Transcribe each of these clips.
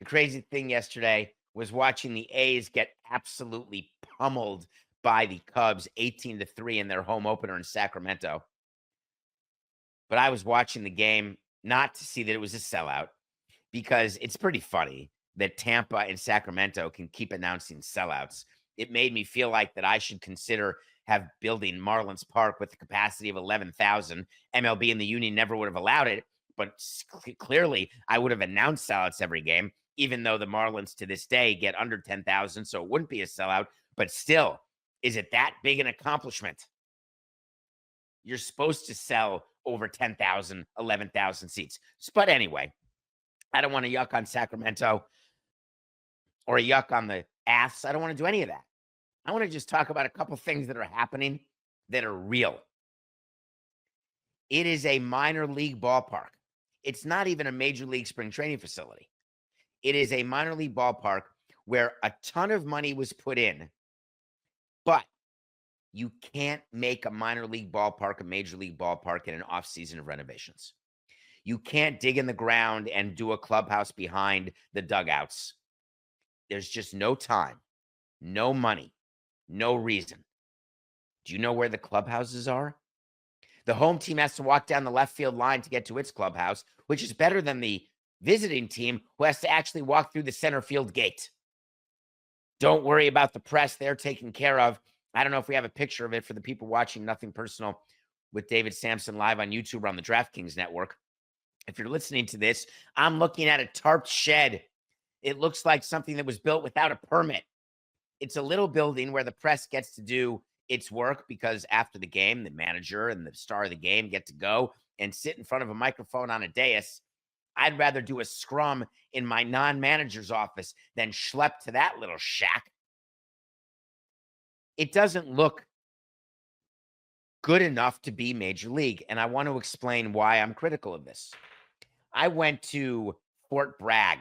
The crazy thing yesterday was watching the A's get absolutely pummeled by the Cubs 18-3 in their home opener in Sacramento. But I was watching the game not to see that it was a sellout, because it's pretty funny that Tampa and Sacramento can keep announcing sellouts. It made me feel like that I should consider have building Marlins Park with the capacity of 11,000. MLB and the union never would have allowed it, but clearly I would have announced sellouts every game, even though the Marlins to this day get under 10,000, so it wouldn't be a sellout. But still, is it that big an accomplishment? You're supposed to sell over 10,000, 11,000 seats. But anyway, I don't want to yuck on Sacramento or yuck on the Aths. I don't want to do any of that. I want to just talk about a couple things that are happening that are real. It is a minor league ballpark. It's not even a major league spring training facility. It is a minor league ballpark where a ton of money was put in, but you can't make a minor league ballpark a major league ballpark in an off season of renovations. You can't dig in the ground and do a clubhouse behind the dugouts. There's just no time, no money, no reason. Do you know where the clubhouses are? The home team has to walk down the left field line to get to its clubhouse, which is better than the visiting team who has to actually walk through the center field gate. Don't worry about the press. They're taken care of. I don't know if we have a picture of it for the people watching Nothing Personal with David Samson live on YouTube or on the DraftKings network. If you're listening to this, I'm looking at a tarped shed. It looks like something that was built without a permit. It's a little building where the press gets to do its work, because after the game, the manager and the star of the game get to go and sit in front of a microphone on a dais. I'd rather do a scrum in my non-manager's office than schlep to that little shack. It doesn't look good enough to be major league, and I want to explain why I'm critical of this. I went to Fort Bragg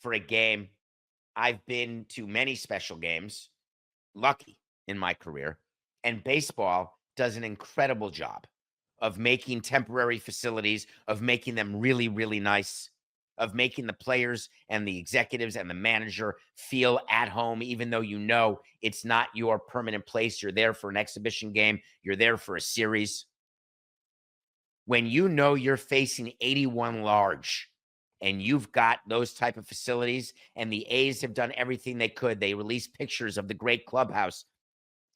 for a game. I've been to many special games, lucky in my career, and baseball does an incredible job of making temporary facilities, of making them really, really nice, of making the players and the executives and the manager feel at home, even though you know it's not your permanent place. You're there for an exhibition game. You're there for a series. When you know you're facing 81 large and you've got those type of facilities, and the A's have done everything they could. They released pictures of the great clubhouse.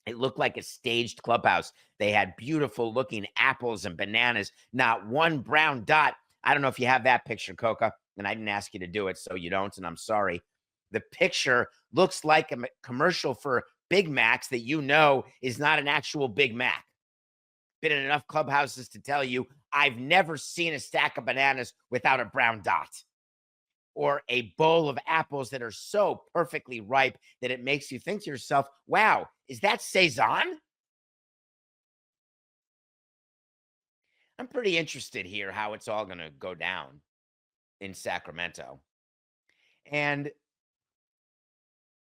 It looked like a staged clubhouse. They had beautiful looking apples and bananas, not one brown dot. I don't know if you have that picture, Coca, and I didn't ask you to do it, so you don't, and I'm sorry. The picture looks like a commercial for Big Macs that you know is not an actual Big Mac. Been in enough clubhouses to tell you I've never seen a stack of bananas without a brown dot, or a bowl of apples that are so perfectly ripe that it makes you think to yourself, wow, is that Cezanne? I'm pretty interested here how it's all going to go down in Sacramento. And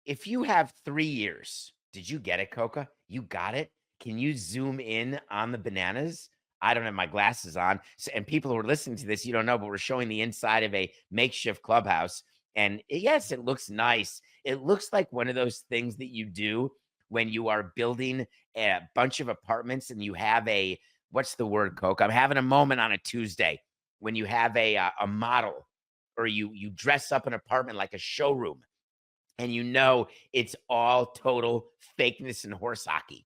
if you have 3 years, did you get it, Coca? You got it? Can you zoom in on the bananas? I don't have my glasses on. So, and people who are listening to this, you don't know, but we're showing the inside of a makeshift clubhouse. And yes, it looks nice. It looks like one of those things that you do when you are building a bunch of apartments and you have a, what's the word, Coke? I'm having a moment on a Tuesday when you have a model, or you dress up an apartment like a showroom, and you know it's all total fakeness and horse hockey.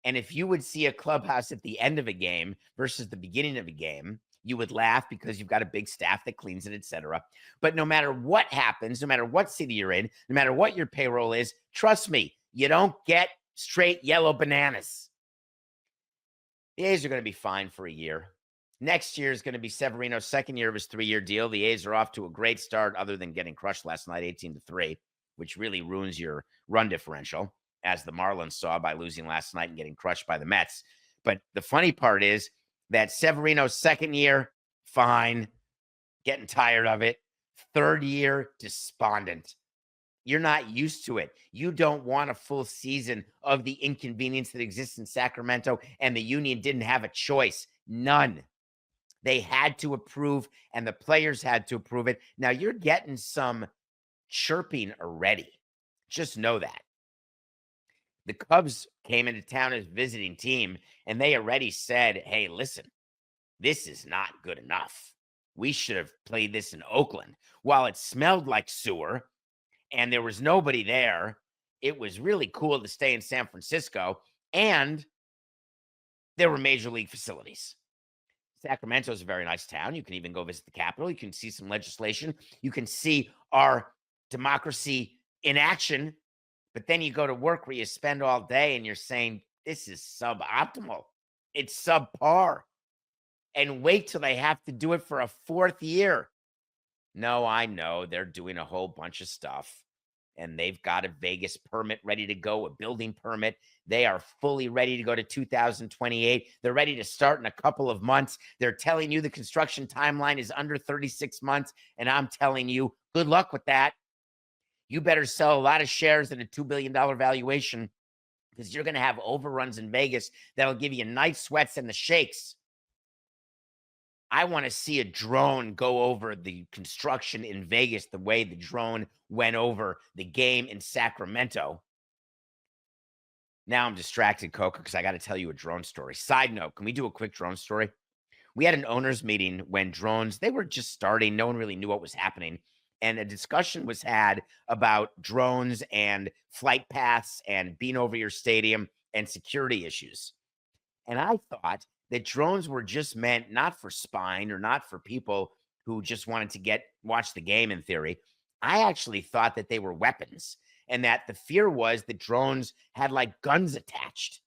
And if you would see a clubhouse at the end of a game versus the beginning of a game, you would laugh because you've got a big staff that cleans it, etc. But no matter what happens, no matter what city you're in, no matter what your payroll is, trust me, you don't get straight yellow bananas. The A's are going to be fine for a year. Next year is going to be Severino's second year of his 3-year deal. The A's are off to a great start, other than getting crushed last night, 18-3, which really ruins your run differential, as the Marlins saw by losing last night and getting crushed by the Mets. But the funny part is that Severino's second year, fine, getting tired of it. Third year, despondent. You're not used to it. You don't want a full season of the inconvenience that exists in Sacramento, and the union didn't have a choice. None. They had to approve, and the players had to approve it. Now you're getting some chirping already. Just know that. The Cubs came into town as visiting team, and they already said, hey, listen, this is not good enough. We should have played this in Oakland. While it smelled like sewer and there was nobody there, it was really cool to stay in San Francisco, and there were major league facilities. Sacramento is a very nice town. You can even go visit the Capitol. You can see some legislation. You can see our democracy in action. But then you go to work where you spend all day and you're saying, this is suboptimal. It's subpar. And wait till they have to do it for a fourth year. No, I know they're doing a whole bunch of stuff. And they've got a Vegas permit ready to go, a building permit. They are fully ready to go to 2028. They're ready to start in a couple of months. They're telling you the construction timeline is under 36 months. And I'm telling you, good luck with that. You better sell a lot of shares at a $2 billion valuation, because you're going to have overruns in Vegas that'll give you night sweats and the shakes. I want to see a drone go over the construction in Vegas the way the drone went over the game in Sacramento. Now I'm distracted, Coca, because I got to tell you a drone story. Side note, can we do a quick drone story? We had an owners meeting when drones, they were just starting. No one really knew what was happening. And a discussion was had about drones and flight paths and being over your stadium and security issues. And I thought that drones were just meant not for spying or not for people who just wanted to watch the game in theory. I actually thought that they were weapons, and that the fear was that drones had like guns attached.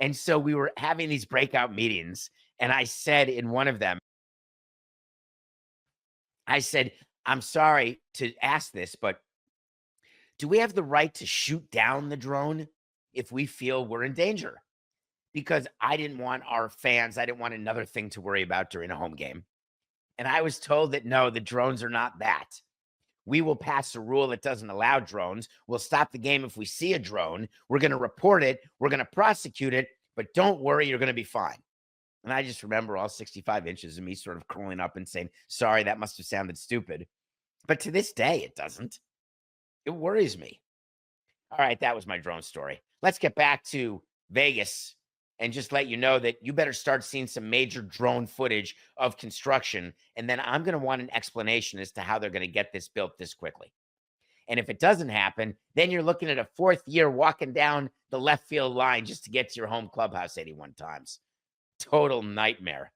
And so we were having these breakout meetings, and I said in one of them, I said, I'm sorry to ask this, but do we have the right to shoot down the drone if we feel we're in danger? Because I didn't want our fans, I didn't want another thing to worry about during a home game. And I was told that no, the drones are not that. We will pass a rule that doesn't allow drones. We'll stop the game if we see a drone. We're going to report it. We're going to prosecute it. But don't worry, you're going to be fine. And I just remember all 65 inches of me sort of curling up and saying, sorry, that must have sounded stupid. But to this day, it doesn't. It worries me. All right, that was my drone story. Let's get back to Vegas and just let you know that you better start seeing some major drone footage of construction. And then I'm going to want an explanation as to how they're going to get this built this quickly. And if it doesn't happen, then you're looking at a fourth year walking down the left field line just to get to your home clubhouse 81 times. Total nightmare.